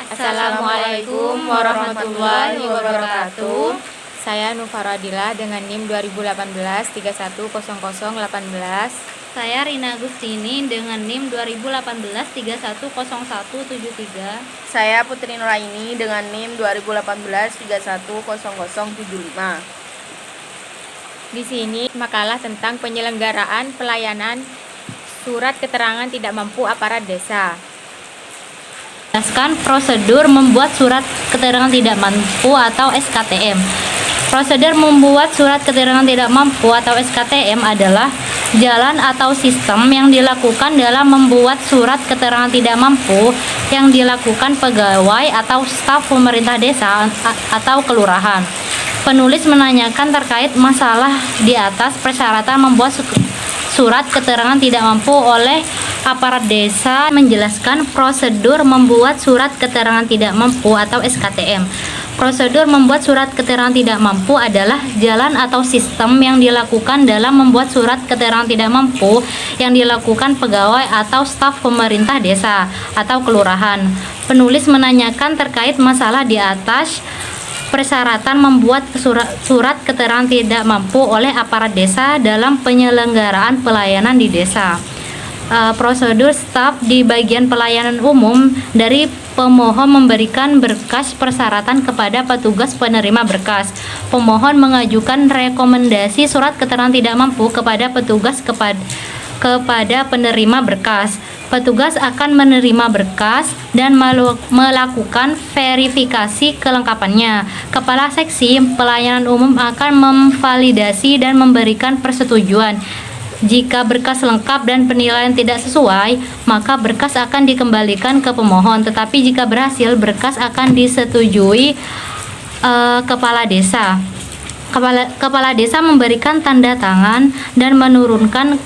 Assalamualaikum warahmatullahi wabarakatuh. Saya Nufaradila dengan NIM 2018 310018. Saya Rina Agustini dengan NIM 2018 310173. Saya Putri Nuraini dengan NIM 2018 310075. Di sini makalah tentang penyelenggaraan pelayanan surat keterangan tidak mampu aparat desa. Jelaskan prosedur membuat surat keterangan tidak mampu atau SKTM. Prosedur membuat surat keterangan tidak mampu atau SKTM adalah jalan atau sistem yang dilakukan dalam membuat surat keterangan tidak mampu yang dilakukan pegawai atau staf pemerintah desa atau kelurahan. Penulis menanyakan terkait masalah di atas persyaratan membuat surat keterangan tidak mampu oleh aparat desa. Menjelaskan prosedur membuat surat keterangan tidak mampu atau SKTM. Prosedur membuat surat keterangan tidak mampu adalah jalan atau sistem yang dilakukan dalam membuat surat keterangan tidak mampu yang dilakukan pegawai atau staf pemerintah desa atau kelurahan. Penulis menanyakan terkait masalah di atas persyaratan membuat surat keterangan tidak mampu oleh aparat desa dalam penyelenggaraan pelayanan di desa. Prosedur staf di bagian pelayanan umum dari pemohon memberikan berkas persyaratan kepada petugas penerima berkas. Pemohon mengajukan rekomendasi surat keterangan tidak mampu kepada petugas kepada penerima berkas. Petugas akan menerima berkas dan melakukan verifikasi kelengkapannya. Kepala seksi pelayanan umum akan memvalidasi dan memberikan persetujuan. Jika berkas lengkap dan penilaian tidak sesuai, maka berkas akan dikembalikan ke pemohon. Tetapi jika berhasil, berkas akan disetujui kepala desa. Kepala desa memberikan tanda tangan dan menurunkan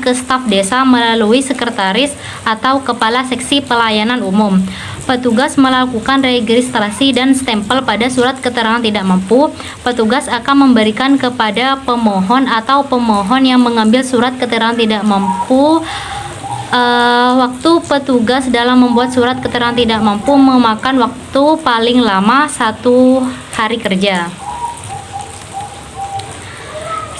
ke staf desa melalui sekretaris atau kepala seksi pelayanan umum. Petugas melakukan registrasi dan stempel pada surat keterangan tidak mampu. Petugas akan memberikan kepada pemohon atau pemohon yang mengambil surat keterangan tidak mampu. Waktu petugas dalam membuat surat keterangan tidak mampu memakan waktu paling lama 1 hari kerja.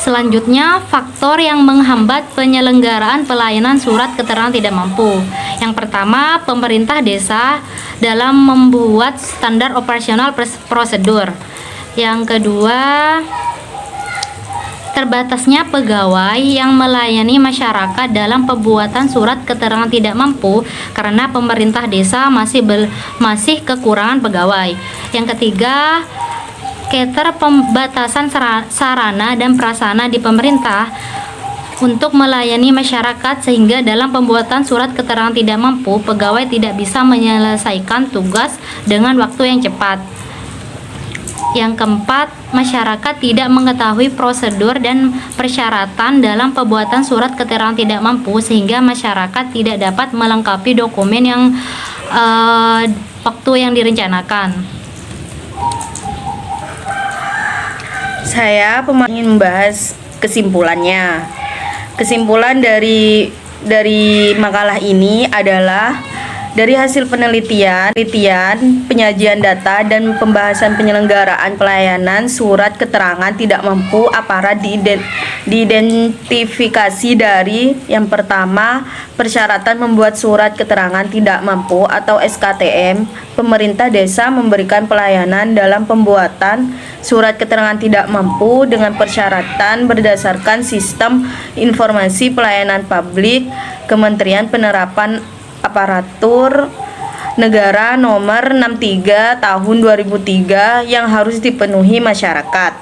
Selanjutnya, faktor yang menghambat penyelenggaraan pelayanan surat keterangan tidak mampu. Yang pertama, pemerintah desa dalam membuat standar operasional prosedur. Yang kedua, terbatasnya pegawai yang melayani masyarakat dalam pembuatan surat keterangan tidak mampu karena pemerintah desa masih kekurangan pegawai. Yang ketiga, pembatasan sarana dan prasarana di pemerintah untuk melayani masyarakat sehingga dalam pembuatan surat keterangan tidak mampu pegawai tidak bisa menyelesaikan tugas dengan waktu yang cepat. Yang keempat, masyarakat tidak mengetahui prosedur dan persyaratan dalam pembuatan surat keterangan tidak mampu sehingga masyarakat tidak dapat melengkapi dokumen yang waktu yang direncanakan. Saya ingin membahas kesimpulannya. Kesimpulan dari makalah ini adalah dari hasil penelitian, penyajian data dan pembahasan penyelenggaraan pelayanan surat keterangan tidak mampu aparat diidentifikasi dari yang pertama, persyaratan membuat surat keterangan tidak mampu atau SKTM. Pemerintah desa memberikan pelayanan dalam pembuatan surat keterangan tidak mampu dengan persyaratan berdasarkan sistem informasi pelayanan publik Kementerian Penerapan Aparatur Negara nomor 63 tahun 2003 yang harus dipenuhi masyarakat.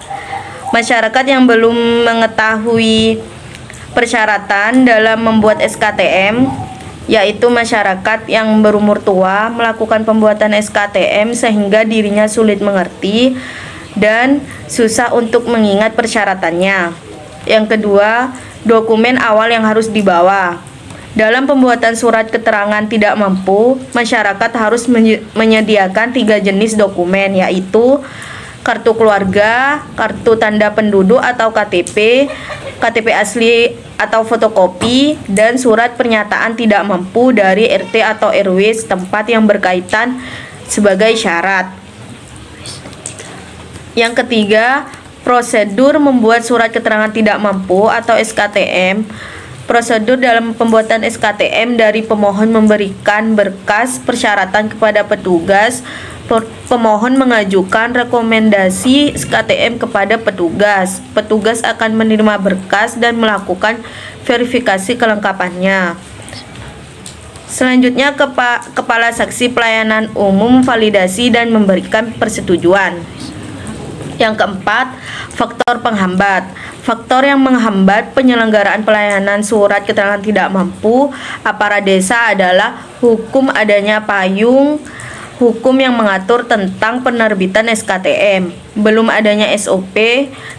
Masyarakat yang belum mengetahui persyaratan dalam membuat SKTM, yaitu masyarakat yang berumur tua, melakukan pembuatan SKTM sehingga dirinya sulit mengerti dan susah untuk mengingat persyaratannya. Yang kedua, dokumen awal yang harus dibawa. Dalam pembuatan surat keterangan tidak mampu, masyarakat harus menyediakan 3 jenis dokumen, yaitu kartu keluarga, kartu tanda penduduk atau KTP, KTP asli atau fotokopi dan surat pernyataan tidak mampu dari RT atau RW setempat yang berkaitan sebagai syarat. Yang ketiga, prosedur membuat surat keterangan tidak mampu atau SKTM. Prosedur dalam pembuatan SKTM dari pemohon memberikan berkas persyaratan kepada petugas. Pemohon mengajukan rekomendasi SKTM kepada petugas. Petugas akan menerima berkas dan melakukan verifikasi kelengkapannya. Selanjutnya, Kepala Saksi Pelayanan Umum validasi dan memberikan persetujuan. Yang keempat, faktor penghambat. Faktor yang menghambat penyelenggaraan pelayanan surat keterangan tidak mampu aparat desa adalah hukum adanya payung hukum yang mengatur tentang penerbitan SKTM, belum adanya SOP,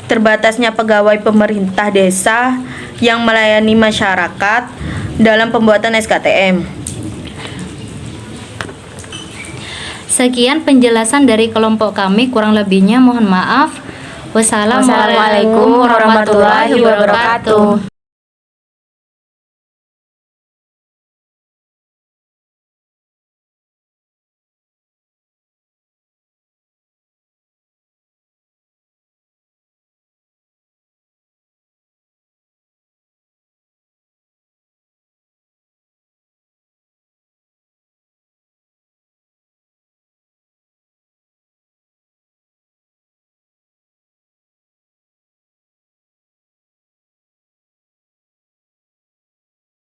terbatasnya pegawai pemerintah desa yang melayani masyarakat dalam pembuatan SKTM. Sekian penjelasan dari kelompok kami, kurang lebihnya mohon maaf. Wassalamualaikum warahmatullahi wabarakatuh.